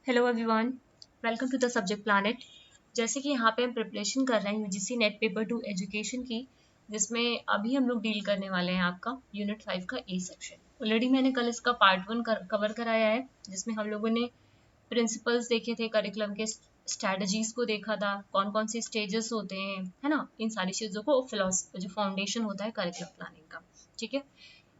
Hello everyone, welcome to the subject planet. जैसे कि यहाँ पे हम प्रिपरेशन कर रहे हैं यूजीसी नेट पेपर 2 एजुकेशन की, जिसमें अभी हम लोग डील करने वाले हैं आपका यूनिट 5 का ए सेक्शन। ऑलरेडी मैंने कल इसका पार्ट 1 कवर कराया है, जिसमें हम लोगों ने प्रिंसिपल्स देखे थे, करिकुलम के स्ट्रैटेजीज को देखा था, कौन कौन से स्टेजेस होते हैं, है ना, इन सारी चीज़ों को, जो फाउंडेशन होता है करिकुलम प्लानिंग का। ठीक है,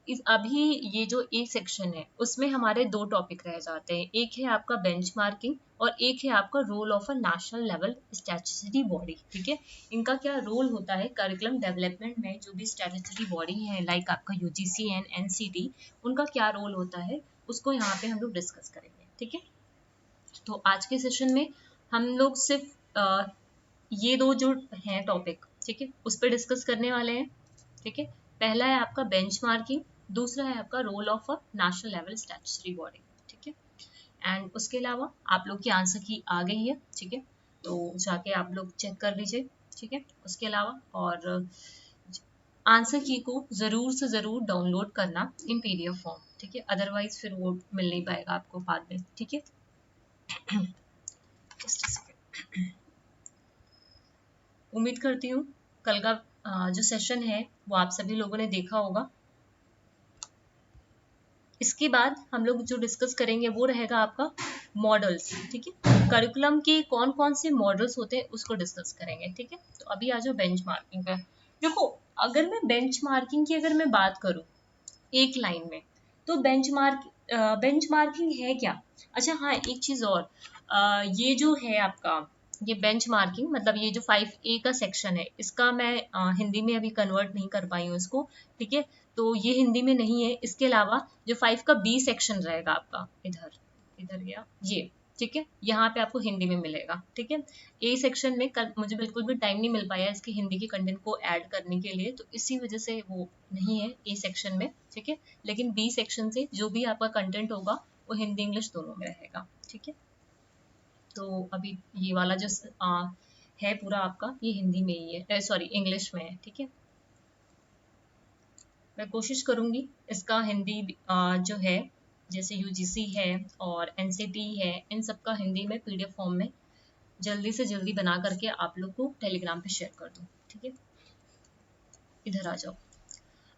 इस अभी ये जो ए सेक्शन है उसमें हमारे दो टॉपिक रह जाते हैं। एक है आपका बेंचमार्किंग और एक है आपका role of a national level statutory body. ठीक है, इनका क्या रोल होता है करिकुलम डेवलपमेंट में, जो भी स्टैट्यूटरी बॉडी है लाइक आपका यूजीसी एंड एनसीटी, उनका क्या रोल होता है उसको यहाँ पे हम लोग डिस्कस करेंगे। ठीक है, तो आज के सेशन में हम लोग सिर्फ ये दो जो हैं टॉपिक, ठीक है, उस पर डिस्कस करने वाले हैं। ठीक है, पहला है आपका बेंचमार्किंग, दूसरा है आपका role of a national level statutory body. ठीक है, एंड उसके अलावा आप लोग की आंसर की आ गई है। ठीक है, तो जाके आप लोग चेक कर लीजिए। ठीक है, उसके अलावा और आंसर की को जरूर से जरूर डाउनलोड करना इन पीडीएफ फॉर्म। ठीक है, अदरवाइज फिर वो मिल नहीं पाएगा आपको बाद में। ठीक है, उम्मीद करती हूँ कल का जो सेशन है वो आप सभी लोगों ने देखा होगा। इसके बाद हम लोग जो डिस्कस करेंगे वो रहेगा आपका मॉडल्स। ठीक है, करिकुलम के कौन कौन से मॉडल्स होते हैं उसको डिस्कस करेंगे। ठीक है, तो अभी आ जाओ बेंचमार्किंग पे। देखो, अगर मैं बेंचमार्किंग की अगर मैं बात करूं एक लाइन में, तो बेंचमार्किंग है क्या। अच्छा हाँ, एक चीज और, ये जो है आपका ये बेंचमार्किंग मतलब ये जो 5A का सेक्शन है, इसका मैं हिंदी में अभी कन्वर्ट नहीं कर पाई हूँ इसको। ठीक है, तो ये हिंदी में नहीं है। इसके अलावा जो 5 का बी सेक्शन रहेगा आपका, इधर इधर गया ये। ठीक है, यहाँ पे आपको हिंदी में मिलेगा। ठीक है, ए सेक्शन में कल मुझे बिल्कुल भी टाइम नहीं मिल पाया इसके हिंदी के कंटेंट को ऐड करने के लिए, तो इसी वजह से वो नहीं है ए सेक्शन में। ठीक है, लेकिन बी सेक्शन से जो भी आपका कंटेंट होगा वो हिंदी इंग्लिश दोनों में रहेगा। ठीक है, तो अभी ये वाला जो है पूरा आपका, ये हिंदी में ही है, सॉरी इंग्लिश में है। ठीक है, मैं कोशिश करूंगी इसका हिंदी जो है, जैसे यूजीसी है और एनसीटी है, इन सब का हिंदी में पीडीएफ फॉर्म में जल्दी से जल्दी बना करके आप लोग को टेलीग्राम पे शेयर कर दूं। ठीक है, इधर आ जाओ।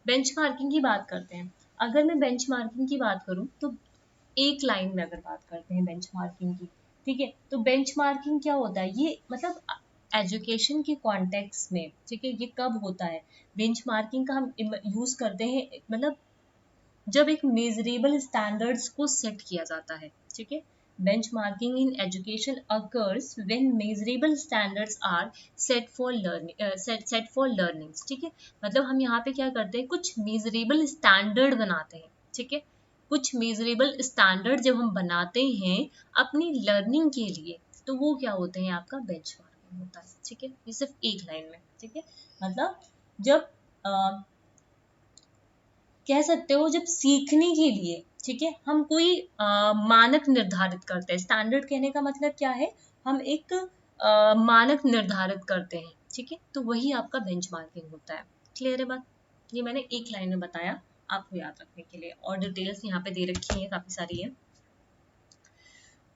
बेंचमार्किंग की बात करते हैं। अगर मैं बेंचमार्किंग की बात करूं तो एक लाइन में अगर बात करते हैं बेंचमार्किंग की, ठीक है, तो बेंचमार्किंग क्या होता है, ये मतलब एजुकेशन के कॉन्टेक्स्ट में। ठीक है, ये कब होता है बेंचमार्किंग का हम यूज करते हैं, मतलब जब एक मेजरेबल स्टैंडर्ड्स को सेट किया जाता है। ठीक है, benchmarking in education occurs when measurable standards are set for learnings। ठीक है, मतलब हम यहाँ पे क्या करते हैं, कुछ measurable standard बनाते हैं। ठीक है, कुछ measurable standard जब हम बनाते हैं अपनी learning के लिए, तो वो क्या होते हैं, आपका benchmarking होता है। ठीक है, ये सिर्फ एक लाइन में। ठीक है, मतलब जब कह सकते हो जब सीखने के लिए, ठीक है, हम कोई मानक निर्धारित करते हैं। स्टैंडर्ड कहने का मतलब क्या है, हम एक मानक निर्धारित करते हैं। ठीक है, तो वही आपका बेंचमार्किंग होता है। क्लियर है बात, ये मैंने एक लाइन में बताया आपको याद रखने के लिए, और डिटेल्स यहाँ पे दे रखी है, काफी सारी है,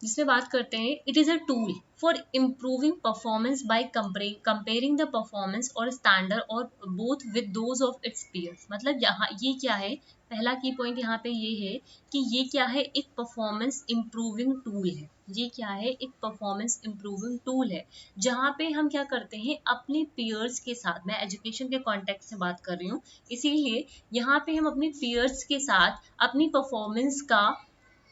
जिसमें बात करते हैं। It is a tool for improving performance by comparing the performance और स्टैंडर्ड और both with those of its peers. मतलब यहाँ ये क्या है, पहला की पॉइंट यहाँ पे ये है कि ये क्या है, एक परफॉर्मेंस इम्प्रूविंग टूल है। ये क्या है, एक परफॉर्मेंस इम्प्रूविंग टूल है, जहाँ पे हम क्या करते हैं अपने पीयर्स के साथ, मैं एजुकेशन के कॉन्टेक्स्ट से बात कर रही हूँ, इसीलिए यहाँ पे हम अपने पीयर्स के साथ अपनी परफॉर्मेंस का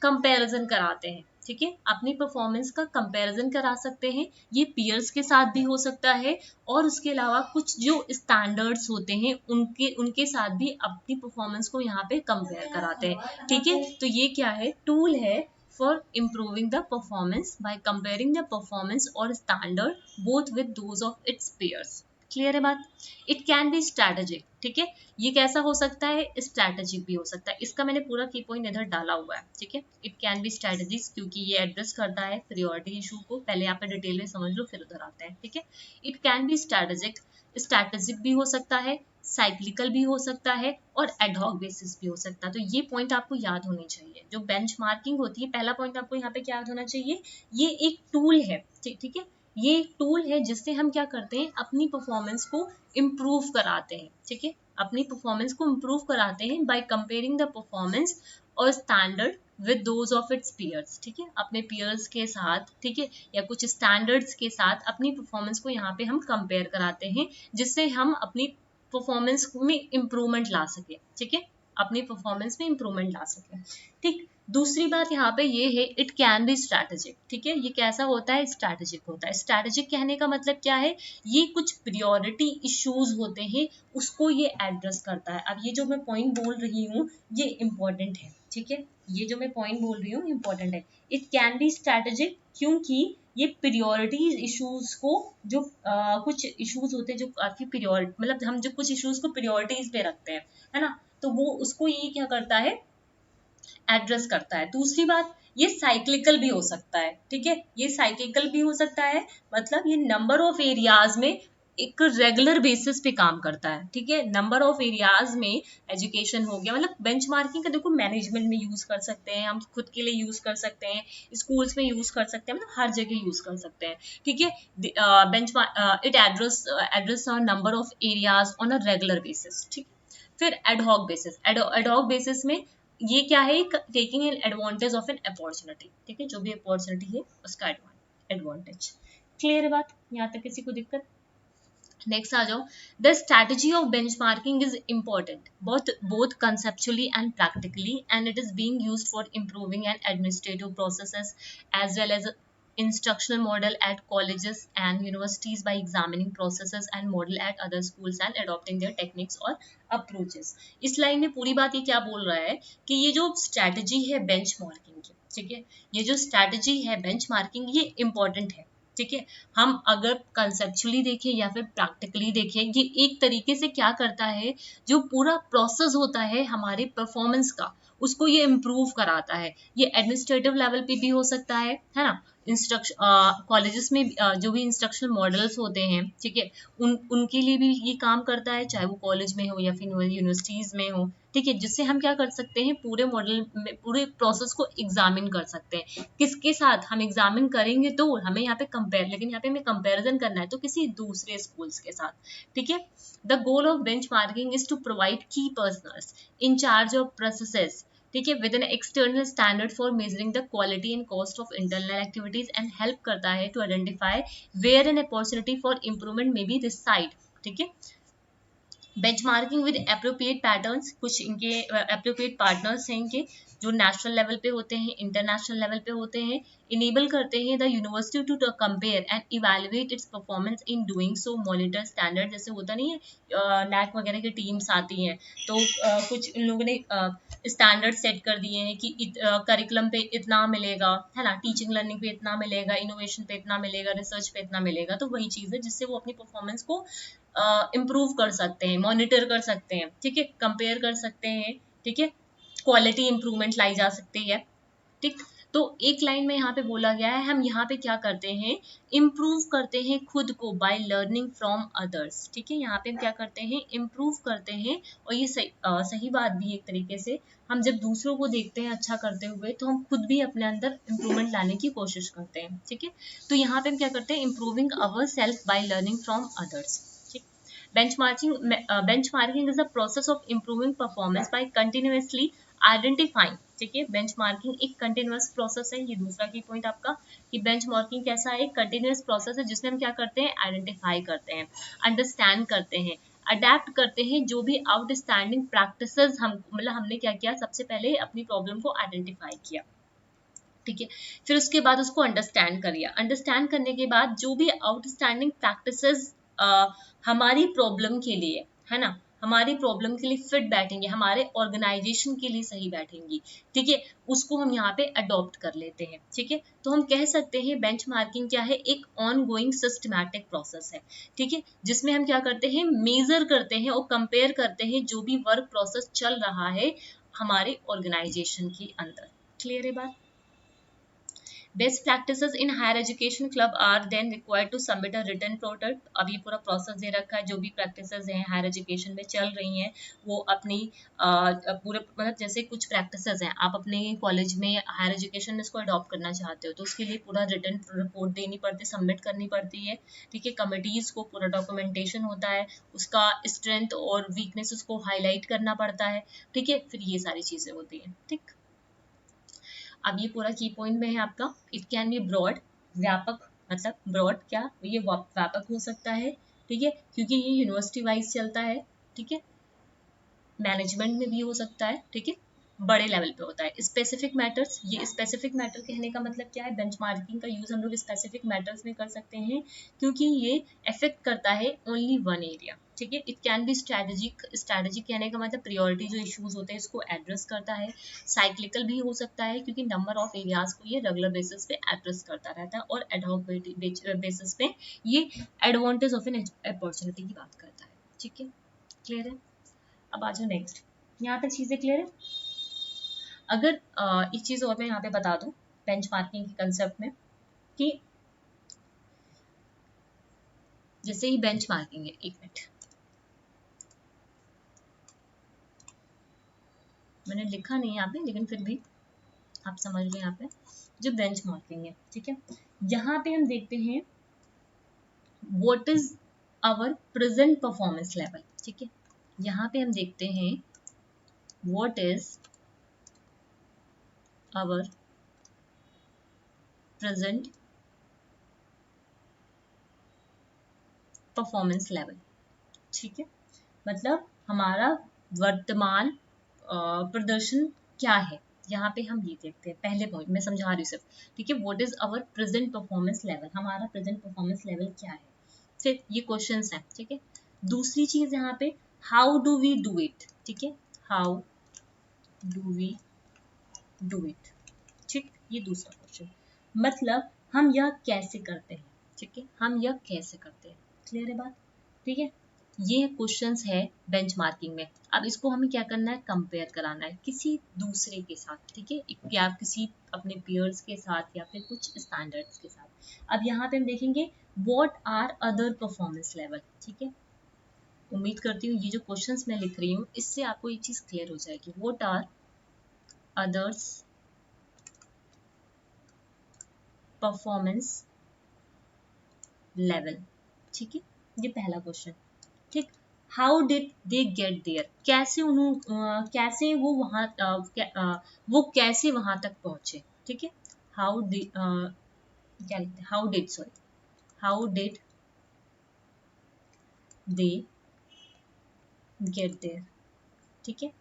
कंपैरिजन कराते हैं। ठीक है, अपनी परफॉर्मेंस का कंपैरिजन करा सकते हैं, ये पीयर्स के साथ भी हो सकता है, और उसके अलावा कुछ जो स्टैंडर्ड्स होते हैं उनके उनके साथ भी अपनी परफॉर्मेंस को यहाँ पे कंपेयर कराते हैं। ठीक है, तो ये क्या है, टूल है for improving the performance by comparing the performance और standard both with those of its peers. Clear है बात। It can be strategic. ठीक है, ये कैसा हो सकता है, स्ट्रैटेजिक भी हो सकता है। इसका मैंने पूरा की पॉइंट इधर डाला हुआ है। ठीक है, इट कैन बी स्ट्रैटेजिक क्योंकि ये एड्रेस करता है प्रायोरिटी इशू को, पहले आप डिटेल में समझ लो फिर उधर आते हैं। ठीक है, it can be strategic, strategic भी हो सकता है, साइक्लिकल भी हो सकता है और एडहॉक बेसिस भी हो सकता है। तो ये पॉइंट आपको याद होने चाहिए। जो बेंचमार्किंग होती है, पहला पॉइंट आपको यहाँ पे क्या याद होना चाहिए, ये एक टूल है, ठीक है, ये एक टूल है जिससे हम क्या करते हैं, अपनी परफॉर्मेंस को इम्प्रूव कराते हैं, ठीक है, अपनी परफॉर्मेंस को इम्प्रूव कराते हैं बाय कंपेयरिंग द परफॉर्मेंस और standard with those of its peers, ठीक है, अपने पीयर्स के साथ, ठीक है, या कुछ स्टैंडर्ड्स के साथ अपनी परफॉर्मेंस को यहाँ पे हम कंपेयर कराते हैं, जिससे हम अपनी परफॉर्मेंस में इम्प्रूवमेंट ला सके, ठीक है, अपनी परफॉर्मेंस में इम्प्रूवमेंट ला सके। ठीक, दूसरी बात यहाँ पे ये है, इट कैन बी स्ट्रैटेजिक, ठीक है, ये कैसा होता है, स्ट्रैटेजिक होता है। स्ट्रैटेजिक कहने का मतलब क्या है, ये कुछ प्रियोरिटी इश्यूज होते हैं, उसको ये एड्रेस करता है। अब ये जो मैं पॉइंट बोल रही हूँ ये इंपॉर्टेंट है, ठीक है, ये जो मैं पॉइंट बोल रही हूँ इंपॉर्टेंट है। इट कैन बी स्ट्रैटेजिक क्योंकि ये प्रियोरिटीज इश्यूज को, जो कुछ इश्यूज होते हैं जो काफी प्रियोरिटी, मतलब हम जो कुछ इश्यूज को प्रियोरिटीज पे रखते हैं, है ना, तो वो उसको ये क्या करता है, एड्रेस करता है। दूसरी बात, ये साइक्लिकल भी हो सकता है, ठीक है, ये साइक्लिकल भी हो सकता है, मतलब ये नंबर ऑफ एरियाज में एक रेगुलर बेसिस पे काम करता है, ठीक है, नंबर ऑफ एरियाज में, एजुकेशन हो गया, मतलब बेंचमार्किंग का देखो मैनेजमेंट में यूज कर सकते हैं, हम खुद के लिए यूज कर सकते हैं, स्कूल्स में यूज कर सकते हैं, मतलब हर जगह यूज कर सकते हैं, ठीक है। Benchmark it address number of areas on a regular basis, ठीक। फिर एडहॉक बेसिस, एडहॉक बेसिस में ये क्या है, taking an advantage of an opportunity, ठीक है, जो भी अपॉर्चुनिटी है उसका एडवांटेज। क्लियर है बात, यहाँ तक किसी को दिक्कत? नेक्स्ट आ जाओ, the strategy of benchmarking is important both conceptually and practically, and it is being used for improving and administrative processes as well as instructional model at colleges and universities by examining processes and model at other schools and adopting their techniques or approaches। इस line में पूरी बात ये क्या बोल रहा है कि ये जो स्ट्रैटेजी है बेंचमार्किंग की, ठीक है, ये जो स्ट्रैटेजी है बेंचमार्किंग ये इंपॉर्टेंट है, ठीक है। हम अगर कंसेप्चुअली देखें या फिर प्रैक्टिकली देखें, ये एक तरीके से क्या करता है, जो पूरा प्रोसेस होता है हमारे परफॉर्मेंस का, उसको ये इम्प्रूव कराता है। ये एडमिनिस्ट्रेटिव लेवल पे भी हो सकता है ना, इंस्ट्रक्शन कॉलेजेस में जो भी इंस्ट्रक्शनल मॉडल्स होते हैं, ठीक है, उनके लिए भी ये काम करता है, चाहे वो कॉलेज में हो या फिर यूनिवर्सिटीज में हो, ठीक है, जिससे हम क्या कर सकते हैं, पूरे मॉडल में पूरे प्रोसेस को एग्जामिन कर सकते हैं। किसके साथ हम एग्जामिन करेंगे, तो हमें यहाँ पे कंपेयर, लेकिन यहाँ पे हमें कंपेरिजन करना है तो किसी दूसरे स्कूल्स के साथ, ठीक है। The goal of benchmarking is to provide key personnels in charge of processes, ठीक है, with an external standard for measuring the quality and cost of internal activities, and help करता है to identify where an opportunity for improvement may be reside, ठीक है। Benchmarking with appropriate patterns, कुछ इनके appropriate partners हैं इनके, जो national level पे होते हैं, इंटरनेशनल लेवल पे होते हैं, इनेबल करते हैं the university to compare and evaluate its performance in doing so, monitor standard, जैसे होता नहीं है नैक वगैरह की टीम्स आती हैं, तो कुछ इन लोगों ने स्टैंडर्ड सेट कर दिए हैं कि करिकुलम पे इतना मिलेगा, है ना, टीचिंग लर्निंग पे इतना मिलेगा, इनोवेशन पे इतना मिलेगा, रिसर्च पे इतना मिलेगा, तो वही चीज़ है जिससे वो अपनी परफॉर्मेंस को इम्प्रूव कर सकते हैं, मॉनिटर कर सकते हैं, ठीक है, कंपेयर कर सकते हैं, ठीक है, क्वालिटी इंप्रूवमेंट लाई जा सकती है, ठीक। तो एक लाइन में यहाँ पे बोला गया है, हम यहाँ पे क्या करते हैं, इम्प्रूव करते हैं खुद को बाय लर्निंग फ्रॉम अदर्स, ठीक है, यहाँ पे हम क्या करते हैं, इम्प्रूव करते हैं, और ये सही बात भी एक तरीके से, हम जब दूसरों को देखते हैं अच्छा करते हुए, तो हम खुद भी अपने अंदर इम्प्रूवमेंट लाने की कोशिश करते हैं, ठीक है। तो यहाँ पे हम क्या करते हैं, improving our self by learning from others. Benchmarking is a process of improving performance by continuously identifying, ठीक है, बेंचमार्किंग एक कंटिन्यूअस प्रोसेस है, ये दूसरा की पॉइंट आपका, कि बेंचमार्किंग कैसा है, कंटिन्यूअस प्रोसेस है जिसमें हम क्या करते हैं, आइडेंटिफाई करते हैं, अंडरस्टैंड करते हैं, अडेप्ट करते हैं, जो भी आउटस्टैंडिंग प्रैक्टिसेस हम, मतलब हमने क्या किया, सबसे पहले अपनी प्रॉब्लम को आइडेंटिफाई किया, ठीक है, फिर उसके बाद उसको अंडरस्टैंड करिए, अंडरस्टैंड करने के बाद जो भी आउटस्टैंडिंग प्रैक्टिसेस हमारी प्रॉब्लम के लिए, है ना, हमारी प्रॉब्लम के लिए फिट बैठेंगे, हमारे ऑर्गेनाइजेशन के लिए सही बैठेंगी, ठीक है, उसको हम यहाँ पे अडॉप्ट कर लेते हैं, ठीक है। तो हम कह सकते हैं बेंचमार्किंग क्या है, एक ऑन गोइंग सिस्टमैटिक प्रोसेस है, ठीक है, जिसमें हम क्या करते हैं, मेजर करते हैं और कंपेयर करते हैं जो भी वर्क प्रोसेस चल रहा है हमारे ऑर्गेनाइजेशन के अंदर। क्लियर है बात? Best practices in higher education club are then required to submit a written product. अब ये पूरा प्रोसेस दे रखा है, जो भी प्रैक्टिसेस हैं हायर एजुकेशन में चल रही हैं वो अपनी पूरे मतलब जैसे कुछ प्रैक्टिसेस हैं आप अपने कॉलेज में हायर एजुकेशन में इसको अडॉप्ट करना चाहते हो तो उसके लिए पूरा रिटन रिपोर्ट देनी पड़ती है, सबमिट करनी पड़ती है। ठीक है, कमिटीज को पूरा डॉक्यूमेंटेशन होता है, उसका स्ट्रेंथ और वीकनेस उसको हाईलाइट करना पड़ता है। ठीक है, फिर ये सारी चीजें होती हैं। ठीक, अब ये पूरा की पॉइंट में है आपका, इट कैन बी ब्रॉड, व्यापक, मतलब ब्रॉड क्या, ये व्यापक हो सकता है। ठीक है, क्योंकि ये यूनिवर्सिटी वाइज चलता है। ठीक है, मैनेजमेंट में भी हो सकता है। ठीक है, बड़े लेवल पे होता है। स्पेसिफिक मैटर्स, ये स्पेसिफिक मैटर कहने का मतलब क्या है, बेंचमार्किंग का यूज हम लोग स्पेसिफिक मैटर्स में कर सकते हैं क्योंकि ये अफेक्ट करता है ओनली वन एरिया। ठीक है, it can B strategic, strategic कहने का मतलब प्रायोरिटी जो इश्यूज होते हैं इसको एड्रेस करता है। साइक्लिकल भी हो सकता है क्योंकि नंबर ऑफ एरियाज को ये रेगुलर बेसिस पे एड्रेस करता रहता है, और एडहॉक बेसिस पे ये एडवांटेज ऑफ एन अपॉर्चुनिटी की बात करता है। ठीक है, क्लियर है। अब आ जाओ नेक्स्ट, यहाँ तक चीजें क्लियर है। अगर एक चीज और मैं यहाँ पे बता दूं बेंचमार्किंग के कंसेप्ट में कि जैसे ही बेंचमार्किंग है, एक मिनट मैंने लिखा नहीं यहाँ पे लेकिन फिर भी आप समझ लो, यहाँ पे जो बेंचमार्किंग है, ठीक है, यहाँ पे हम देखते हैं what is our present performance level. ठीक है, यहाँ पे हम देखते हैं what is our present performance level. ठीक है, मतलब हमारा वर्तमान प्रदर्शन क्या है, यहाँ पे हम ये देखते हैं। पहले पॉइंट मैं समझा रही हूँ सिर्फ। ठीक है, what is our present performance level, हमारा प्रेजेंट परफॉर्मेंस लेवल क्या है। फिर ये क्वेश्चंस हैं। ठीक है, दूसरी चीज यहाँ पे how do we do it. ठीक है, how do we do it. ठीक, ये दूसरा क्वेश्चन, मतलब हम यह कैसे करते हैं। ठीक है, हम यह कैसे करते हैं। क्लियर है बात। ठीक है, ये क्वेश्चंस है बेंचमार्किंग में। अब इसको हमें क्या करना है, कंपेयर कराना है किसी दूसरे के साथ। ठीक है, या किसी अपने पीयर्स के साथ या फिर कुछ स्टैंडर्ड्स के साथ। अब यहाँ पे हम देखेंगे what are other performance level. ठीक है, उम्मीद करती हूँ ये जो क्वेश्चंस मैं लिख रही हूँ इससे आपको ये चीज क्लियर हो जाएगी। What are others performance level. ठीक है, ये पहला क्वेश्चन। ठीक, how did they get there, कैसे कैसे वो वहां वो कैसे वहां तक पहुंचे। ठीक है, हाउ डिड क्या लिखते हैं, how did, sorry, how did they get there. ठीक है,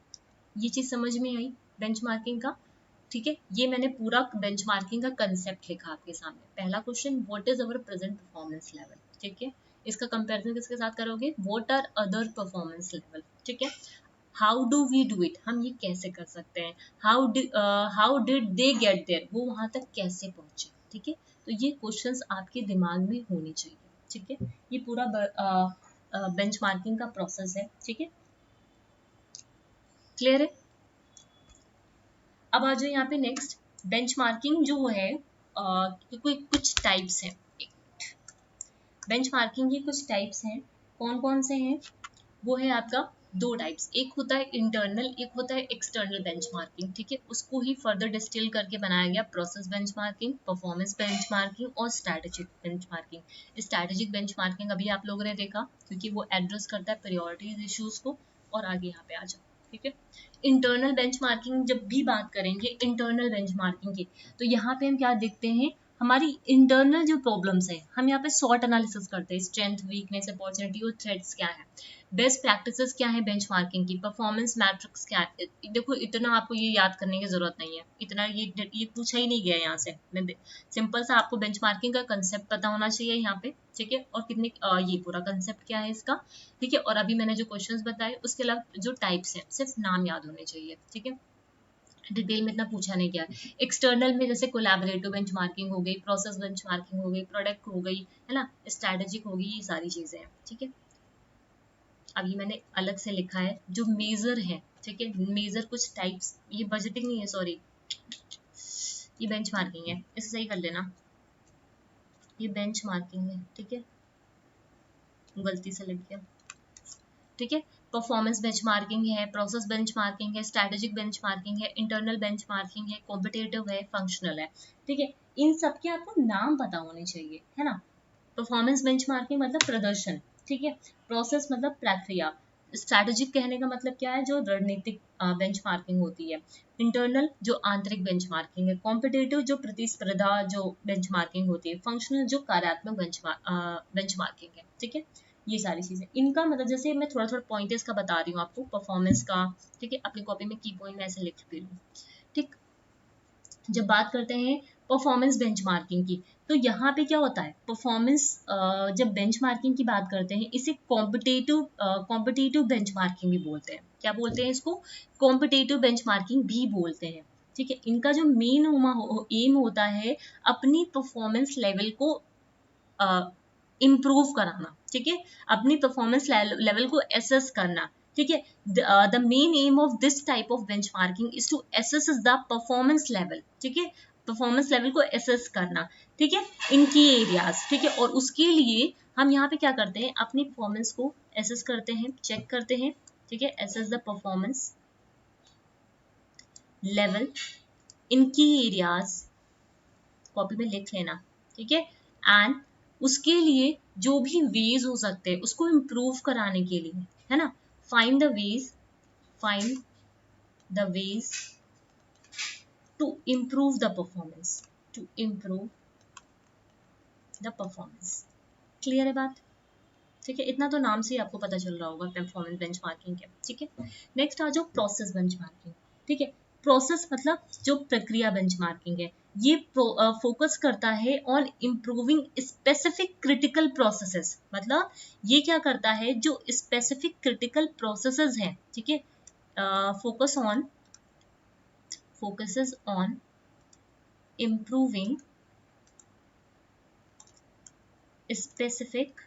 ये चीज समझ में आई बेंचमार्किंग का। ठीक है, ये मैंने पूरा बेंचमार्किंग का कंसेप्ट लिखा आपके सामने। पहला question what is our present performance level. ठीक है, इसका कंपैरिजन किसके साथ करोगे, what are other performance level. ठीक है, how do we do it, हम ये कैसे कर सकते हैं। How did they get there, वो वहां तक कैसे पहुंचे। ठीक है, तो ये क्वेश्चंस आपके दिमाग में होने चाहिए। ठीक है, ये पूरा बेंचमार्किंग का प्रोसेस है। ठीक है, क्लियर है। अब आ जाओ यहाँ पे नेक्स्ट, बेंचमार्किंग जो है कोई कुछ टाइप्स हैं। बेंचमार्किंग के कुछ टाइप्स हैं, कौन कौन से हैं, वो है आपका दो टाइप्स, एक होता है इंटरनल, एक होता है एक्सटर्नल बेंचमार्किंग। ठीक है, उसको ही फर्दर डिस्टिल करके बनाया गया प्रोसेस बेंचमार्किंग, परफॉर्मेंस बेंचमार्किंग और स्ट्रैटेजिक बेंचमार्किंग। स्ट्रैटेजिक बेंचमार्किंग अभी आप लोगों ने देखा क्योंकि वो एड्रेस करता है प्रायोरिटीज इश्यूज को। और आगे यहाँ पे आ जाओ। ठीक है, इंटरनल बेंचमार्किंग जब भी बात करेंगे इंटरनल बेंचमार्किंग की, तो यहाँ पे हम क्या देखते हैं, हमारी इंटरनल जो प्रॉब्लम्स है हम यहाँ पे शॉर्ट एनालिसिस करते हैं, स्ट्रेंथ, वीकनेस, अपॉर्चुनिटी और थ्रेट्स क्या है, बेस्ट प्रैक्टिसेस क्या है बेंचमार्किंग की, परफॉर्मेंस मैट्रिक्स क्या है। देखो इतना आपको ये याद करने की जरूरत नहीं है, इतना ये पूछा ही नहीं गया यहाँ से। मैं सिंपल सा आपको बेंचमार्किंग का कंसेप्ट पता होना चाहिए यहाँ पे। ठीक है, और कितने ये पूरा कंसेप्ट क्या है इसका। ठीक है, और अभी मैंने जो क्वेश्चंस बताए उसके अलावा जो टाइप्स हैं सिर्फ नाम याद होने चाहिए। ठीक है, डिटेल में इतना पूछा नहीं गया। एक्सटर्नल में जैसे कोलैबोरेटिव बेंचमार्किंग हो गई, प्रोसेस बेंचमार्किंग हो गई, प्रोडक्ट हो गई, है ना, स्ट्रैटेजिक हो गई, ये सारी चीजें हैं। ठीक है, अभी मैंने अलग से लिखा है जो मेजर है। ठीक है, मेजर कुछ टाइप्स, ये बजटिंग नहीं है, सॉरी, ये बेंचमार्किंग है, इसे सही कर लेना, ये बेंचमार्किंग है, ठीक है, गलती से लग गया, ठीक है। परफॉर्मेंस बेंचमार्किंग है, प्रोसेस बेंचमार्किंग है, स्ट्रैटेजिक बेंचमार्किंग है, इंटरनल बेंचमार्किंग है, कॉम्पिटिटिव है, फंक्शनल है, ठीक है। इन सब के आपको नाम पता होने चाहिए, है ना। परफॉर्मेंस बेंचमार्किंग मतलब प्रदर्शन, ठीक है। प्रोसेस मतलब प्रक्रिया, स्ट्रैटेजिक कहने का मतलब क्या है, जो रणनीतिक बेंचमार्किंग होती है। इंटरनल जो आंतरिक बेंचमार्किंग है, कॉम्पिटिटिव जो प्रतिस्पर्धा जो बेंचमार्किंग होती है, फंक्शनल जो कार्यात्मक बेंचमार्किंग है, ठीक है। ये सारी चीजें इनका मतलब, जैसे मैं थोड़ा थोड़ा पॉइंटर्स का बता रही हूँ आपको परफॉर्मेंस का, ठीक है। अपनी कॉपी में की पॉइंट मैं ऐसे लिख रही हूँ, ठीक। जब बात करते हैं परफॉर्मेंस बेंचमार्किंग की, तो यहाँ पे क्या होता है, परफॉर्मेंस जब बेंचमार्किंग की बात करते हैं, इसे कॉम्पिटिटिव बेंचमार्किंग भी बोलते हैं। क्या बोलते हैं इसको, कॉम्पिटिटिव बेंचमार्किंग भी बोलते हैं, ठीक है। इनका जो मेन एम होता है अपनी परफॉर्मेंस लेवल को इम्प्रूव कराना, ठीक है, अपनी परफॉर्मेंस लेवल को एसेस करना, ठीक है। The main aim of this type of benchmarking is to assess the performance level, ठीक है, परफॉर्मेंस लेवल को एसेस करना, ठीक है, इन की एरियाज, ठीक है। और उसके लिए हम यहाँ पे क्या करते हैं, अपनी परफॉर्मेंस को एसेस करते हैं, चेक करते हैं, ठीक है, assess the performance level in key areas, copy में लिख लेना, ठीक है। एंड उसके लिए जो भी वेज हो सकते हैं उसको इम्प्रूव कराने के लिए, है ना, find the ways to improve the performance, to improve the performance. Clear है बात, ठीक है। इतना तो नाम से ही आपको पता चल रहा होगा परफॉर्मेंस बेंचमार्किंग के, ठीक है। नेक्स्ट आ जाओ प्रोसेस बेंचमार्किंग, ठीक है। प्रोसेस मतलब जो प्रक्रिया बेंचमार्किंग है, ये फोकस करता है on improving specific critical processes, मतलब ये क्या करता है, जो स्पेसिफिक क्रिटिकल प्रोसेसेस हैं, ठीक है, focuses on improving specific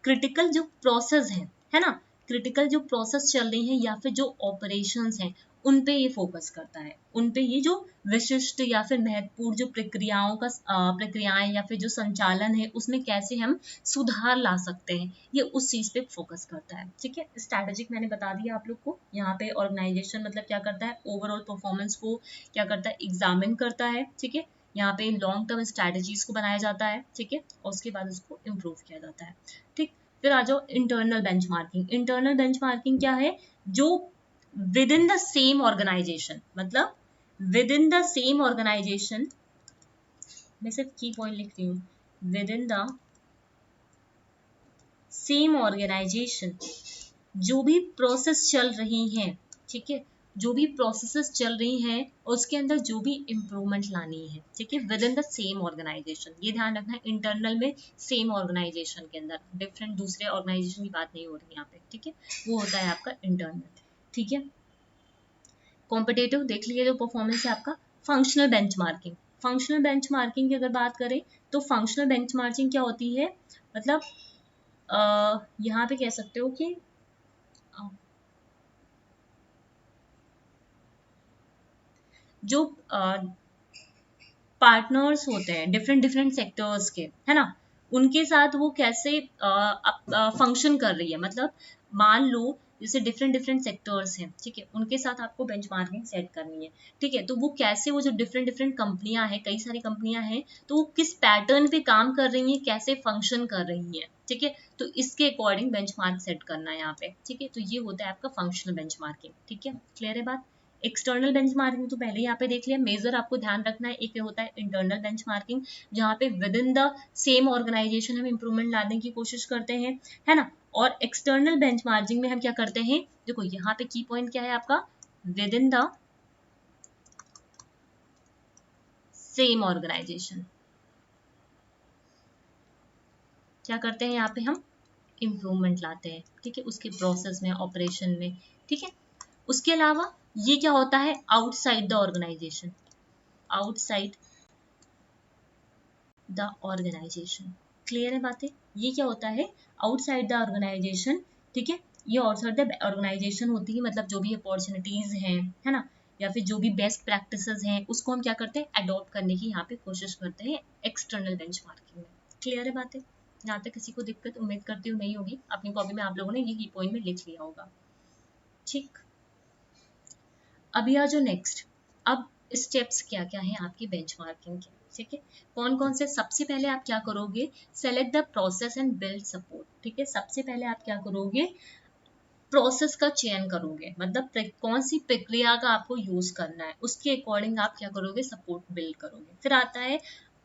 critical जो प्रोसेस है ना, क्रिटिकल जो प्रोसेस चल रही है या फिर जो ऑपरेशंस हैं, उन पे ये फोकस करता है, उन पे ये जो विशिष्ट या फिर महत्वपूर्ण जो प्रक्रियाएं या फिर जो संचालन है उसमें कैसे हम सुधार ला सकते हैं, ये उस चीज पे फोकस करता है, ठीक है। स्ट्रैटेजिक मैंने बता दिया आप लोग को, यहाँ पे ऑर्गेनाइजेशन मतलब क्या करता है, ओवरऑल परफॉर्मेंस को क्या करता है, एग्जामिन करता है, ठीक है। यहाँ पे लॉन्ग टर्म स्ट्रैटेजीज को बनाया जाता है, ठीक है, और उसके बाद उसको इम्प्रूव किया जाता है, ठीक। फिर आ जाओ इंटरनल बेंचमार्किंग। इंटरनल बेंचमार्किंग क्या है, जो within the same organization, मतलब within the same organization, मैं सिर्फ की पॉइंट लिख रही हूँ, within the same organization जो भी प्रोसेस चल रही हैं, ठीक है, जो भी प्रोसेसेस चल रही हैं उसके अंदर जो भी इम्प्रूवमेंट लानी है, ठीक है, within the same organisation, ये ध्यान रखना है। इंटरनल में सेम ऑर्गेनाइजेशन के अंदर, डिफरेंट दूसरे ऑर्गेनाइजेशन की बात नहीं हो रही यहाँ पे, ठीक है, वो होता है आपका इंटरनल, ठीक है। कॉम्पिटेटिव देख लीजिए जो परफॉर्मेंस है आपका। फंक्शनल बेंचमार्किंग, फंक्शनल बेंचमार्किंग की अगर बात करें तो फंक्शनल बेंचमार्किंग क्या होती है, मतलब यहाँ पे कह सकते हो कि जो पार्टनर्स होते हैं डिफरेंट डिफरेंट सेक्टर्स के, है ना, उनके साथ वो कैसे फंक्शन कर रही है, मतलब मान लो जैसे डिफरेंट डिफरेंट सेक्टर्स हैं, ठीक है, उनके साथ आपको बेंचमार्किंग सेट करनी है, ठीक है। तो वो कैसे, वो जो डिफरेंट डिफरेंट कंपनियां हैं, कई सारी कंपनियां हैं, तो वो किस पैटर्न पे काम कर रही हैं, कैसे फंक्शन कर रही हैं, ठीक है, तो इसके अकॉर्डिंग बेंचमार्क सेट करना है यहाँ पे, ठीक है। तो ये होता है आपका फंक्शनल बेंचमार्किंग, ठीक है, क्लियर है बात। एक्सटर्नल बेंचमार्किंग तो पहले यहाँ पे देख लिया, मेजर आपको ध्यान रखना है, एक होता है इंटरनल बेंचमार्किंग जहाँ पे within the same organisation हम इंप्रूवमेंट लाने की कोशिश करते हैं, है ना। और एक्सटर्नल बेंचमार्किंग में हम क्या करते हैं, देखो यहाँ पे की पॉइंट क्या है आपका, within the same organisation क्या करते हैं, यहाँ पे हम इम्प्रूवमेंट लाते हैं, ठीक है, उसके प्रोसेस में, ऑपरेशन में, ठीक है। उसके अलावा ये क्या होता है, outside the organisation, outside the organisation, clear है बातें, ये क्या होता है, आउटसाइड द ऑर्गेनाइजेशन, ठीक है। ये आउटसाइड द ऑर्गेनाइजेशन होती है, मतलब जो भी अपॉर्चुनिटीज हैं, है ना, या फिर जो भी बेस्ट प्रैक्टिसेस हैं उसको हम क्या करते हैं, अडॉप्ट करने की यहाँ पे कोशिश करते हैं एक्सटर्नल बेंचमार्किंग में। क्लियर है बातें? यहाँ तक किसी को दिक्कत उम्मीद करती हूँ नहीं होगी। अपनी कॉपी में आप लोगों ने ये की पॉइंट में लिख लिया होगा। ठीक, अभी आ जाओ नेक्स्ट। अब स्टेप्स क्या क्या हैं आपकी बेंचमार्किंग के, ठीक है। कौन कौन से, सबसे पहले आप क्या करोगे, select the process and build support, ठीक है। सबसे पहले आप क्या करोगे, प्रोसेस का चयन करोगे, मतलब कौन सी प्रक्रिया का आपको यूज करना है, उसके अकॉर्डिंग आप क्या करोगे, सपोर्ट बिल्ड करोगे। फिर आता है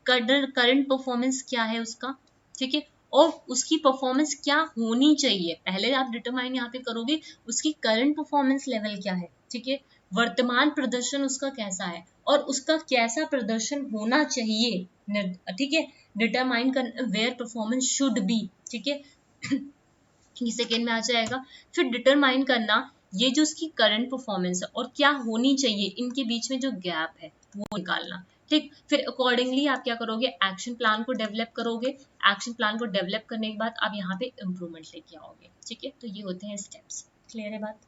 करंट परफॉर्मेंस क्या है उसका, ठीक है, और उसकी परफॉर्मेंस क्या होनी चाहिए, पहले आप डिटरमाइन यहाँ पे करोगे उसकी करंट परफॉर्मेंस लेवल क्या है, ठीक है, वर्तमान प्रदर्शन उसका कैसा है और उसका कैसा प्रदर्शन होना चाहिए, ठीक है, डिटरमाइन कर वेयर परफॉर्मेंस शुड बी, ठीक है, ये सेकेंड में आ जाएगा। फिर डिटरमाइन करना ये जो उसकी करंट परफॉर्मेंस है और क्या होनी चाहिए, इनके बीच में जो गैप है वो निकालना, ठीक। फिर अकॉर्डिंगली आप क्या करोगे, एक्शन प्लान को डेवलप करोगे। एक्शन प्लान को डेवलप करने के बाद आप यहाँ पे इम्प्रूवमेंट लेके आओगे, ठीक है। तो ये होते हैं स्टेप्स। क्लियर है बात?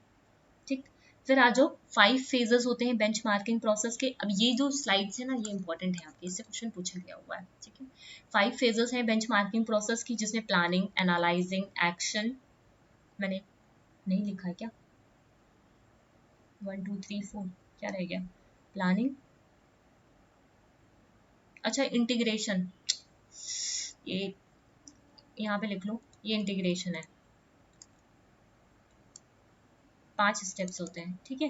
ठीक। फिर आ जाओ, 5 फेजेस होते हैं बेंचमार्किंग प्रोसेस के। अब ये जो स्लाइड्स है ना, ये इंपॉर्टेंट है आपके, इससे क्वेश्चन पूछा गया हुआ है, ठीक है। 5 फेजेस हैं बेंचमार्किंग प्रोसेस की, जिसमें प्लानिंग, एनालाइजिंग, एक्शन, मैंने नहीं लिखा है क्या, 1 2 3 4 क्या रह गया, प्लानिंग, अच्छा इंटीग्रेशन, ये यहाँ पे लिख लो, ये इंटीग्रेशन है। 5 स्टेप्स होते हैं, ठीक है।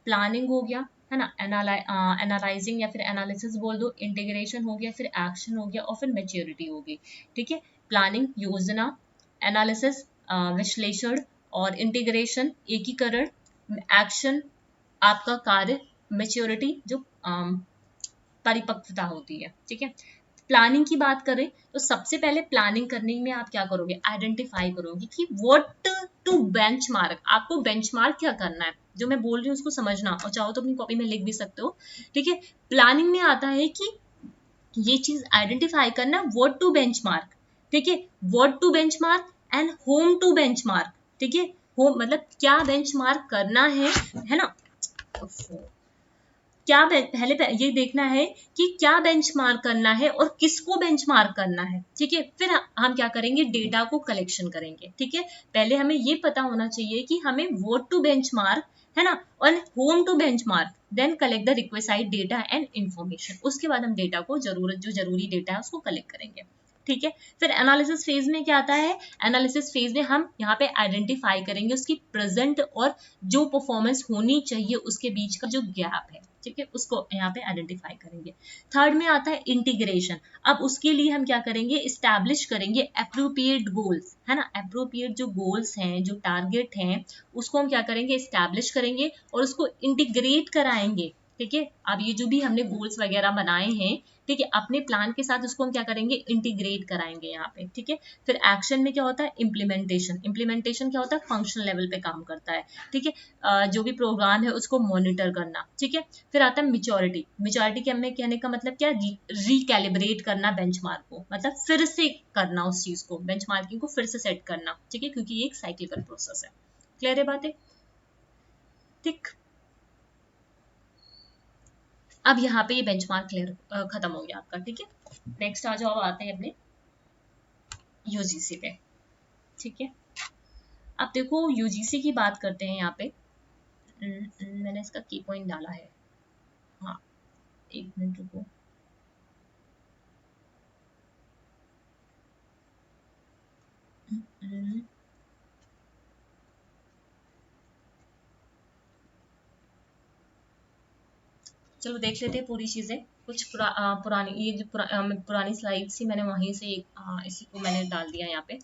प्लानिंग हो गया, है ना, एनालाइजिंग या फिर एनालिसिस बोल दो, इंटीग्रेशन हो गया, फिर एक्शन हो गया और फिर मैच्योरिटी हो गई, ठीक है। प्लानिंग योजना, एनालिसिस विश्लेषण और इंटीग्रेशन एकीकरण, एक्शन आपका कार्य, मैच्योरिटी जो परिपक्वता होती है, ठीक है। प्लानिंग की बात करें तो सबसे पहले प्लानिंग करने में आप क्या करोगे, आइडेंटिफाई करोगे कि व्हाट टू बेंचमार्क, आपको बेंचमार्क क्या करना है, जो मैं बोल रही हूँ उसको समझना, और चाहो तो अपनी कॉपी में लिख भी सकते हो, ठीक है। प्लानिंग में आता है कि ये चीज आइडेंटिफाई करना, व्हाट टू बेंचमार्क, ठीक है, what to benchmark and whom to benchmark, ठीक है। होम मतलब क्या बेंचमार्क करना है ना, क्या पहले ये देखना है कि क्या बेंचमार्क करना है और किसको बेंचमार्क करना है, ठीक है। फिर हम क्या करेंगे, डेटा को कलेक्शन करेंगे, ठीक है। पहले हमें ये पता होना चाहिए कि हमें व्हाट टू बेंचमार्क, है ना, और whom to benchmark, then collect the requested data and information. उसके बाद हम डेटा को जो जरूरी डेटा है उसको कलेक्ट करेंगे, ठीक है। फिर एनालिसिस फेज में क्या आता है, एनालिसिस फेज में हम यहाँ पे आइडेंटिफाई करेंगे उसकी प्रेजेंट और जो परफॉर्मेंस होनी चाहिए उसके बीच का जो गैप है, ठीक है, उसको यहाँ पे आइडेंटिफाई करेंगे। थर्ड में आता है इंटीग्रेशन। अब उसके लिए हम क्या करेंगे, इस्टेब्लिश करेंगे अप्रोप्रिएट गोल्स, है ना, अप्रोप्रिएट जो गोल्स हैं, जो टारगेट हैं, उसको हम क्या करेंगे, इस्टेब्लिश करेंगे और उसको इंटीग्रेट कराएंगे, ठीक है। अब ये जो भी हमने गोल्स वगैरह बनाए हैं, ठीक है, अपने प्लान के साथ उसको हम क्या करेंगे, इंटीग्रेट कराएंगे यहाँ पे, ठीक है। फिर एक्शन में क्या होता है, इम्प्लीमेंटेशन। इम्प्लीमेंटेशन क्या होता है, फंक्शनल लेवल पे काम करता है, ठीक है, जो भी प्रोग्राम है उसको मॉनिटर करना, ठीक है। फिर आता है मेच्योरिटी। मेच्योरिटी के हमें कहने का मतलब क्या, रिकैलिब्रेट करना बेंचमार्क को, मतलब फिर से करना उस चीज को, बेंचमार्किंग को फिर से सेट करना, ठीक है, क्योंकि ये एक साइक्लिकल प्रोसेस है। क्लियर है बातें? ठीक। अब यहाँ पे ये बेंचमार्क क्लियर खत्म हो गया आपका, ठीक है। नेक्स्ट आ जाओ, अब आते हैं अपने यूजीसी पे, ठीक है। अब देखो यूजीसी की बात करते हैं यहाँ पे। मैंने इसका की पॉइंट डाला है, हाँ, एक मिनट रुको। चलो देख लेते हैं पूरी चीजें। कुछ पुरानी, ये जो पुरानी स्लाइड्स थी, मैंने वहीं से इसी को मैंने डाल दिया यहाँ पे।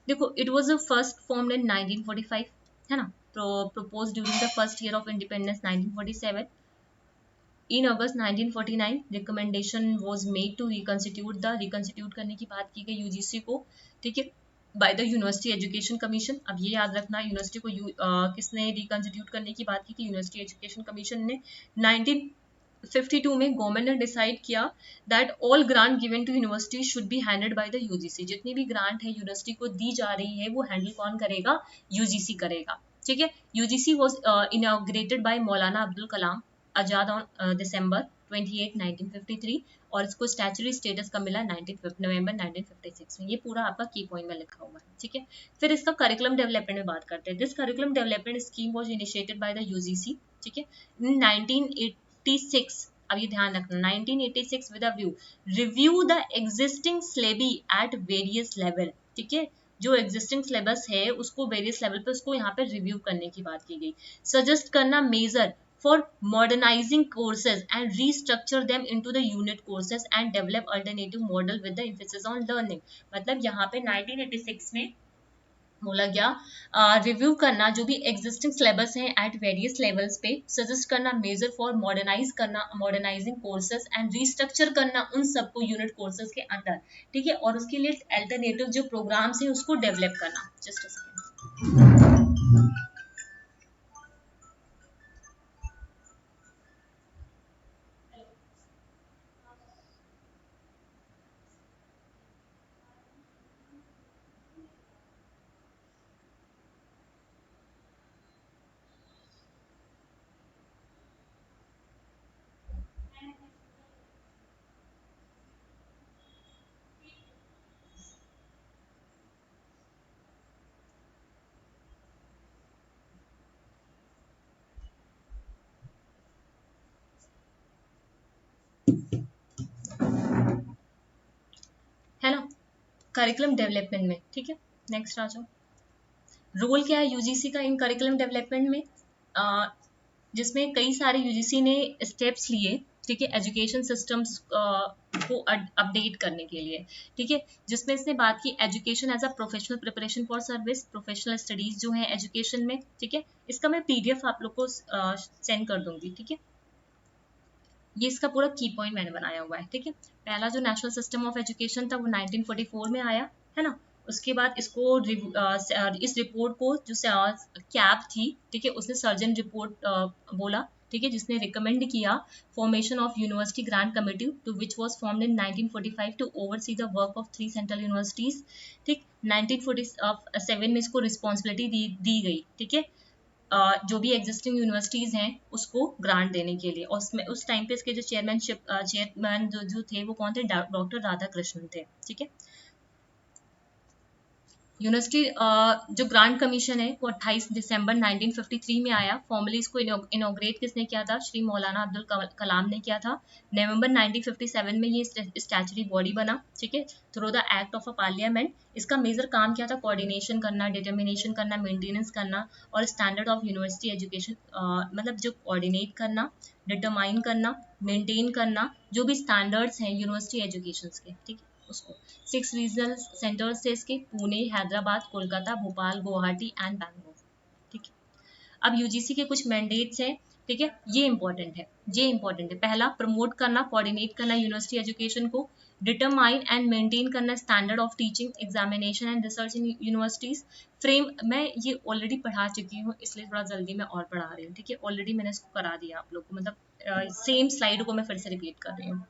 देखो, it was first formed in 1945, है ना, proposed during the first year of independence 1947. In August 1949 recommendation was made to reconstitute करने की बात की गई यूजीसी को, ठीक है, by the university education commission. अब ये याद रखना, यूनिवर्सिटी को किसने रिकॉन्स्टिट्यूट करने की बात की थी, यूनिवर्सिटी एजुकेशन कमीशन ने। 1952 में गवर्नमेंट ने डिसाइड किया that all grant given to university should be handled by the UGC. जितनी भी ग्रांट है यूनिवर्सिटी को दी जा रही है वो हैंडल कौन करेगा, यूजीसी करेगा, ठीक है। UGC was inaugurated bye Maulana Abdul Kalam Azad on December 28 1953 और इसको स्टैचुटरी स्टेटस का मिला नवंबर 1956 में। ये पूरा आपका की पॉइंट में लिखा हुआ है, ठीक है। फिर इसका करिकुलम डेवलपमेंट में बात करते हैं। This curriculum development scheme was initiated by the UGC, ठीक है, इन 1986। अब ये ध्यान रखना 1986 with a view review the existing syllable at various level, ठीक है। जो एग्जिस्टिंग सिलेबस है उसको वेरियस लेवल पे उसको यहाँ पे रिव्यू करने की बात की गई। सजेस्ट करना major for modernizing courses and restructure them into the unit courses and develop alternative model with the emphasis on learning। मतलब यहाँ पे 1986 में बोला गया रिव्यू करना जो भी एग्जिस्टिंग सिलेबस हैं एट वेरियस लेवल्स पे, सजेस्ट करना मेजर फॉर मॉडर्नाइज करना मॉडर्नाइजिंग कोर्सेज एंड रीस्ट्रक्चर करना उन सबको यूनिट कोर्सेज के अंदर, ठीक है, और उसके लिए अल्टरनेटिव जो प्रोग्राम्स हैं उसको डेवलप करना। Just a second. है ना, करिकुलम डेवलपमेंट में, ठीक है। नेक्स्ट आ जाओ। रोल क्या है यूजीसी का इन करिकुलम डेवलपमेंट में, जिसमें कई सारे यूजीसी ने स्टेप्स लिए, ठीक है, एजुकेशन सिस्टम्स को अपडेट करने के लिए, ठीक है, जिसमें इसने बात की education as a professional preparation for service, professional studies जो है एजुकेशन में, ठीक है। इसका मैं पीडीएफ आप लोग को सेंड कर दूंगी, ठीक है। ये इसका पूरा की पॉइंट मैंने बनाया हुआ है, ठीक है। पहला जो नेशनल सिस्टम ऑफ एजुकेशन था वो 1944 में आया, है ना। उसके बाद इसको इस रिपोर्ट को जो कैब थी, ठीक है, उसने सर्जन रिपोर्ट बोला, ठीक है, जिसने रिकमेंड किया formation of university grant committee to which was formed in 1945 to oversee the work of 3 central universities, ठीक। 1947 में इसको रिस्पॉन्सिबिलिटी दी गई, ठीक है, जो भी एग्जिस्टिंग यूनिवर्सिटीज हैं उसको ग्रांट देने के लिए। और उसमें उस टाइम पे इसके जो चेयरमैन जो थे वो कौन थे, डॉक्टर राधा कृष्णन थे, ठीक है। यूनिवर्सिटी जो ग्रांट कमीशन है वो 28 दिसंबर 1953 में आया। फॉर्मली इसको इनोग्रेट किसने किया था, श्री मौलाना अब्दुल कलाम ने किया था। नवंबर 1957 में ये स्टैचुटरी बॉडी बना, ठीक है, through the act of a parliament. इसका मेजर काम क्या था, कोऑर्डिनेशन करना, डिटर्मिनेशन करना, मेंटेनेंस करना और स्टैंडर्ड ऑफ यूनिवर्सिटी एजुकेशन, मतलब जो कोऑर्डिनेट करना, डिटरमाइन करना, मेंटेन करना जो भी स्टैंडर्ड्स हैं यूनिवर्सिटी एजुकेशन के, ठीक है, उसको। 6 रीजनल सेंटर्स थे इसके, पुणे, हैदराबाद, कोलकाता, भोपाल, गुवाहाटी एंड बैंगलोर, ठीक है। अब यूजीसी के कुछ मैंडेट्स हैं, ठीक है, ये इंपॉर्टेंट है, ये इंपॉर्टेंट है। पहला, प्रमोट करना, कोऑर्डिनेट करना यूनिवर्सिटी एजुकेशन को, डिटरमाइन एंड मेंटेन करना standard of teaching, examination and research in universities. Frame, मैं ये ऑलरेडी पढ़ा चुकी हूँ इसलिए थोड़ा जल्दी मैं और पढ़ा रही हूँ, ठीक है, ऑलरेडी मैंने इसको करा दिया आप लोग को, मतलब सेम स्लाइड को मैं फिर से रिपीट कर रही हूँ।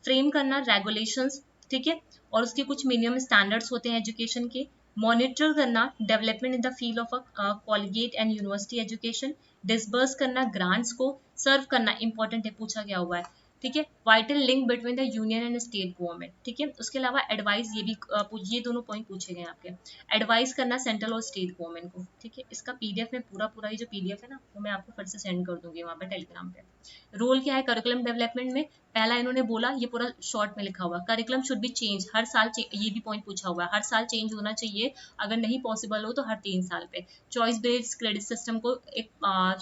फ्रेम करना रेगुलेशंस, ठीक है, और उसके कुछ मिनिमम स्टैंडर्ड्स होते हैं एजुकेशन के। मॉनिटर करना development in the field of collegiate and university education. Disburse करना ग्रांट्स को। सर्व करना, इंपॉर्टेंट है, पूछा गया हुआ है, ठीक है, vital link between the union and state government, ठीक है। उसके अलावा एडवाइस, ये भी ये दोनों पॉइंट पूछे गए आपके। एडवाइस करना सेंट्रल और स्टेट गवर्नमेंट को, ठीक है। इसका पीडीएफ में पूरा ये जो पीडीएफ है ना वो मैं आपको फिर से सेंड कर दूंगी वहाँ पे टेलीग्राम पे। रोल क्या है करिकुलम डेवलपमेंट में, पहला इन्होंने बोला, ये पूरा शॉर्ट में लिखा हुआ, करिकुलम शुड बी चेंज, हर साल ये भी पॉइंट पूछा हुआ है, हर साल चेंज होना चाहिए, अगर नहीं पॉसिबल हो तो हर 3 साल पे। चॉइस बेस्ड क्रेडिट सिस्टम को एक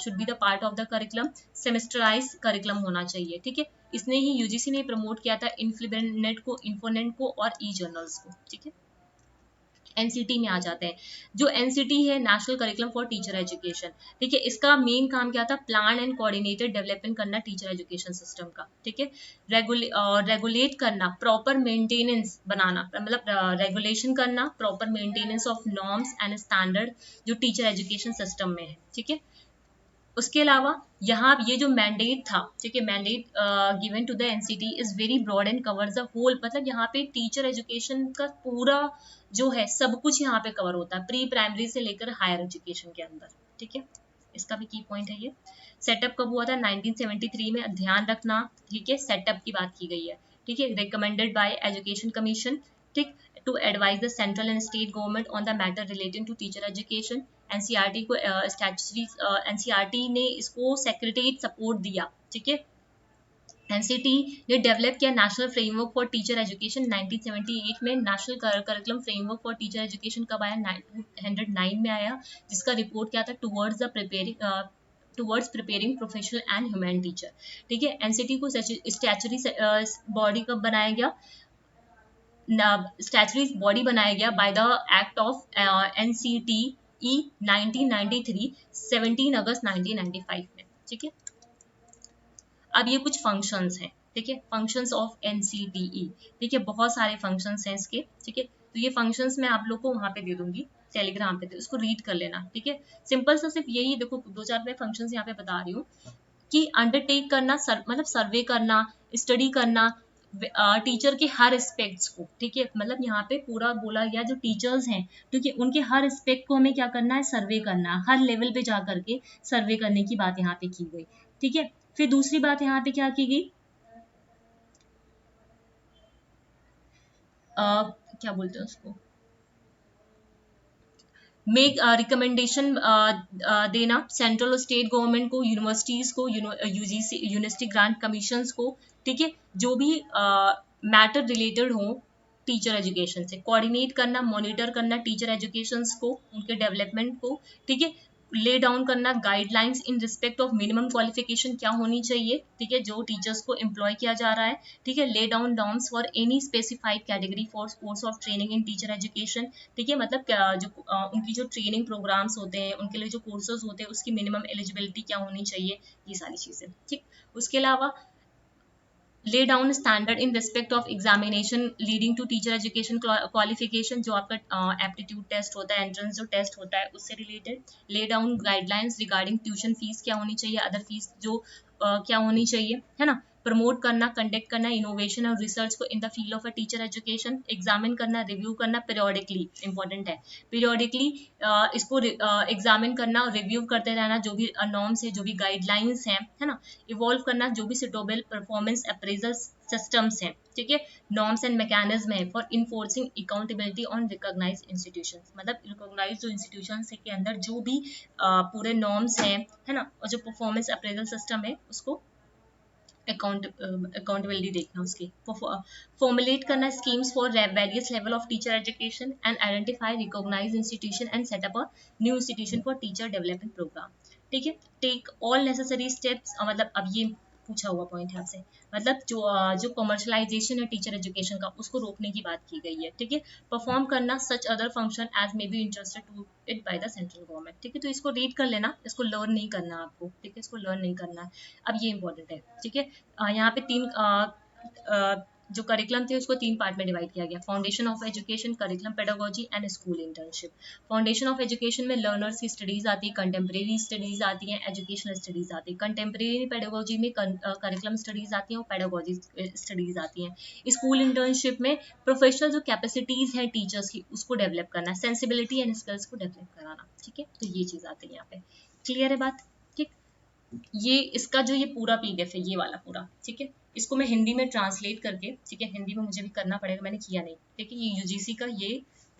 should be the part of the curriculum. Semesterise curriculum होना चाहिए, ठीक है। इसने ही यूजीसी ने प्रमोट किया था इन्फ्लुएनेट को, इन्फोनेट को और ई जर्नल्स को, ठीक है। एनसीटी में आ जाते हैं। जो एनसीटी है national curriculum for teacher education, ठीक है, इसका मेन काम क्या था, प्लान एंड कोऑर्डिनेटेड डेवलपमेंट करना टीचर एजुकेशन सिस्टम का, ठीक है। रेगुलेट करना, प्रॉपर मेंटेनेंस बनाना, मतलब रेगुलेशन करना, proper maintenance of norms and standard जो टीचर एजुकेशन सिस्टम में है, ठीक है। उसके अलावा यहाँ ये जो मैंडेट था, ठीक है, mandate given to the NCT is very broad and covers the whole, मतलब यहाँ पे टीचर एजुकेशन का पूरा जो है सब कुछ यहाँ पे कवर होता है, प्री प्राइमरी से लेकर हायर एजुकेशन के अंदर, ठीक है, इसका भी की पॉइंट है ये। सेटअप कब हुआ था? 1973 में। ध्यान रखना, ठीक है, सेटअप की बात की गई है, ठीक है। रिकमेंडेड बाय एजुकेशन कमीशन, ठीक, to advise the central and state government on the matter relating to teacher education. NCERT को स्टैट्यूटरी एनसीईआरटी ने इसको सेक्रेटरीट सपोर्ट दिया, ठीक है। एनसीटी ने डेवलप किया national framework for teacher education 1978 में। National curriculum framework for teacher education कब आया? 1909 में आया, जिसका रिपोर्ट क्या था? Towards preparing professional and human teacher, ठीक है। एनसीटी को स्टैचुरी बॉडी कब बनाया गया? स्टैचुरी बॉडी बनाया गया by the act of NCTE 1993, 17 अगस्त 1995 में, ठीक है। अब ये कुछ फंक्शंस हैं, ठीक है, फंक्शंस ऑफ एनसीटीई, ठीक है, बहुत सारे फंक्शंस हैं इसके, ठीक है। तो ये फंक्शंस मैं आप लोग को वहां पे दे दूंगी टेलीग्राम पे, तो इसको रीड कर लेना, ठीक है। सिंपल सा सिर्फ यही देखो, दो चार मैं फंक्शंस यहाँ पे बता रही हूँ कि अंडरटेक करना, मतलब सर्वे करना, स्टडी करना टीचर के हर एस्पेक्ट्स को, ठीक है। मतलब यहाँ पे पूरा बोला गया जो टीचर्स हैं, ठीक है, उनके हर एस्पेक्ट को हमें क्या करना है? सर्वे करना है, हर लेवल पे जा करके सर्वे करने की बात यहाँ पे की गई, ठीक है। फिर दूसरी बात यहाँ पे क्या की गई? क्या बोलते हैं उसको, मेक रिकमेंडेशन देना सेंट्रल और स्टेट गवर्नमेंट को, यूनिवर्सिटीज को, यूजीसी यूनिवर्सिटी ग्रांट कमीशंस को, ठीक है, जो भी मैटर रिलेटेड हो टीचर एजुकेशन से, कोऑर्डिनेट करना, मॉनिटर करना टीचर एजुकेशन को, उनके डेवलपमेंट को, ठीक है। ले डाउन करना guidelines in respect of minimum qualification क्या होनी चाहिए, ठीक है, जो टीचर्स को एम्प्लॉय किया जा रहा है, ठीक है। Lay down norms for any specified category for course of training in teacher education, ठीक है। मतलब जो उनकी जो ट्रेनिंग प्रोग्राम्स होते हैं, उनके लिए जो कोर्सेज होते हैं, उसकी मिनिमम एलिजिबिलिटी क्या होनी चाहिए, ये सारी चीजें, ठीक। उसके अलावा lay down standard in respect of examination leading to teacher education qualification, जो आपका एप्टीट्यूड टेस्ट होता है, एंट्रेंस जो टेस्ट होता है, उससे related. Lay down guidelines regarding tuition fees क्या होनी चाहिए, अदर फीस जो क्या होनी चाहिए, है ना। प्रमोट करना, कंडक्ट करना इनोवेशन और रिसर्च को in the field of a teacher education. Examine करना, रिव्यू करना पीरियोडिकली, इंपॉर्टेंट है, पीरियोडिकली इसको एग्जामिन करना और रिव्यू करते रहना, जो भी नॉर्म्स है, जो भी गाइडलाइंस हैं, है ना। इवॉल्व करना, जो भी सुटेबल परफॉर्मेंस अप्रेजल सिस्टम्स हैं, ठीक है, नॉर्म्स एंड मैकेनिज्म है for enforcing accountability on recognise institution, मतलब रिकॉग्नाइज जो इंस्टीट्यूशन के अंदर जो भी पूरे नॉर्म्स हैं, है ना, और जो परफॉर्मेंस अप्रेजल सिस्टम है, उसको अकाउंटेबिलिटी देखना उसकी। फॉर्मुलेट करना schemes for various level of teacher education and identify recognise institution and set up a new institution for teacher development programme, ठीक है। टेक ऑल नेसेसरी स्टेप्स, मतलब अब ये पूछा हुआ पॉइंट है आपसे, मतलब जो कमर्शलाइजेशन है टीचर एजुकेशन का, उसको रोकने की बात की गई है, ठीक है। परफॉर्म करना such other function as may be interested to it by the central government, ठीक है। तो इसको रीड कर लेना, इसको लर्न नहीं करना आपको, ठीक है, इसको लर्न नहीं करना है। अब ये इंपॉर्टेंट है, ठीक है। यहाँ पे जो करिकुलम थे उसको तीन पार्ट में डिवाइड किया गया, foundation of education, curriculum pedagogy and school internship. Foundation of education में लर्नर्स की स्टडीज आती है, कंटेम्प्रेरी स्टडीज आती हैं, एजुकेशनल स्टडीज आती है। कंटेम्प्रेरी पेडागोजी में करिकुलम स्टडीज आती हैं और पेडागोजी स्टडीज आती हैं। स्कूल इंटर्नशिप में प्रोफेशनल जो कैपेसिटीज हैं टीचर्स की, उसको डेवलप करना, सेंसिबिलिटी एंड स्किल्स को डेवलप कराना, ठीक है। तो ये चीज आती है यहाँ पे, क्लियर है बात, ठीक। ये इसका जो ये पूरा पीडीएफ है, ये वाला पूरा, ठीक है, इसको मैं हिंदी में ट्रांसलेट करके, ठीक है, हिंदी में मुझे भी करना पड़ेगा, मैंने किया नहीं, ठीक है। ये यूजीसी का ये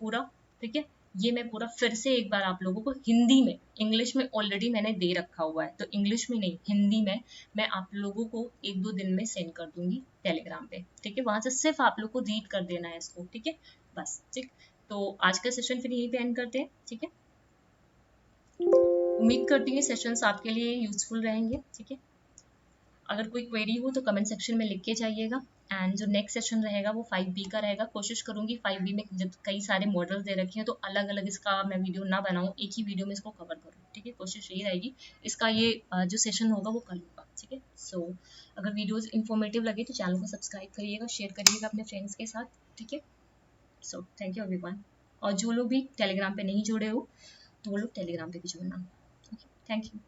पूरा, ठीक है, ये मैं पूरा फिर से एक बार आप लोगों को हिंदी में, इंग्लिश में ऑलरेडी मैंने दे रखा हुआ है, तो इंग्लिश में नहीं, हिंदी में मैं आप लोगों को एक दो दिन में सेंड कर दूंगी टेलीग्राम पे, ठीक है। वहां से सिर्फ आप लोग को रीड कर देना है इसको, ठीक है, बस, ठीक। तो आज का सेशन फिर यहीं पे एंड करते हैं, ठीक है। उम्मीद करती हूँ सेशंस आपके लिए यूजफुल रहेंगे, ठीक है। अगर कोई क्वेरी हो तो कमेंट सेक्शन में लिख के जाइएगा। एंड जो नेक्स्ट सेशन रहेगा वो 5B का रहेगा। कोशिश करूंगी 5B में जब कई सारे मॉडल्स दे रखे हैं तो अलग अलग इसका मैं वीडियो ना बनाऊं, एक ही वीडियो में इसको कवर करूँ, ठीक है। कोशिश यही रहेगी, इसका ये जो सेशन होगा वो कल होगा, ठीक है। सो अगर वीडियोज इन्फॉर्मेटिव लगे तो चैनल को सब्सक्राइब करिएगा, शेयर करिएगा अपने फ्रेंड्स के साथ, ठीक है। So thank you everyone. और जो लोग भी टेलीग्राम पे नहीं जुड़े हो तो वो लोग टेलीग्राम पे भी जुड़ना, थैंक यू।